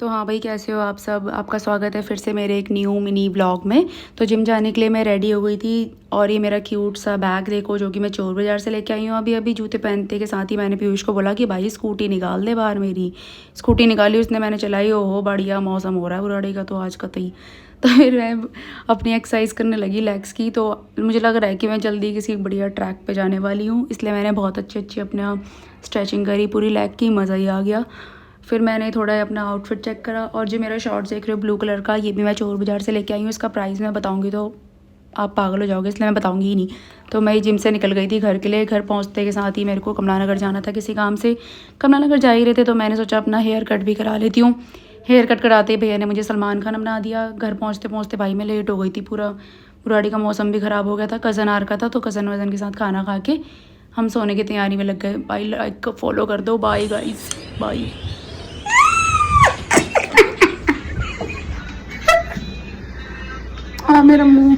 तो हाँ भाई, कैसे हो आप सब। आपका स्वागत है फिर से मेरे एक न्यू मिनी ब्लॉग में। तो जिम जाने के लिए मैं रेडी हो गई थी और ये मेरा क्यूट सा बैग देखो जो कि मैं चोर बाज़ार से लेके आई हूँ। अभी अभी जूते पहनते के साथ ही मैंने पीयूष को बोला कि भाई स्कूटी निकाल दे बाहर। मेरी स्कूटी निकाली उसने, मैंने चलाई। ओहो बढ़िया मौसम हो रहा है बुराड़ी का तो आज कतई। तो फिर मैं अपनी एक्सरसाइज करने लगी लेग्स की। तो मुझे लग रहा है कि मैं जल्दी किसी बढ़िया ट्रैक पे जाने वाली हूँ, इसलिए मैंने बहुत अच्छी अपना स्ट्रेचिंग करी पूरी लेग की, मज़ा ही आ गया। फिर मैंने थोड़ा अपना आउटफिट चेक करा और जो मेरा शॉर्ट्स देख रहे हो ब्लू कलर का, ये भी मैं चोर बाज़ार से लेके आई हूँ। इसका प्राइस मैं बताऊँगी तो आप पागल हो जाओगे, इसलिए मैं बताऊँगी ही नहीं। तो मैं जिम से निकल गई थी घर के लिए। घर पहुँचते के साथ ही मेरे को कमला नगर जाना था किसी काम से। कमला नगर जा ही रहे थे तो मैंने सोचा अपना हेयर कट भी करा लेती हूँ। हेयर कट कराते ही भैया ने मुझे सलमान खान बना दिया। घर पहुँचते पहुँचते भाई मैं लेट हो गई थी। पूरा बुराड़ी का मौसम भी ख़राब हो गया था। कज़न आ रखा था तो कज़न वज़न के साथ खाना खा के हम सोने की तैयारी में लग गए। भाई लाइक फॉलो कर दो। Bye guys, bye. हाँ मेरा मुंह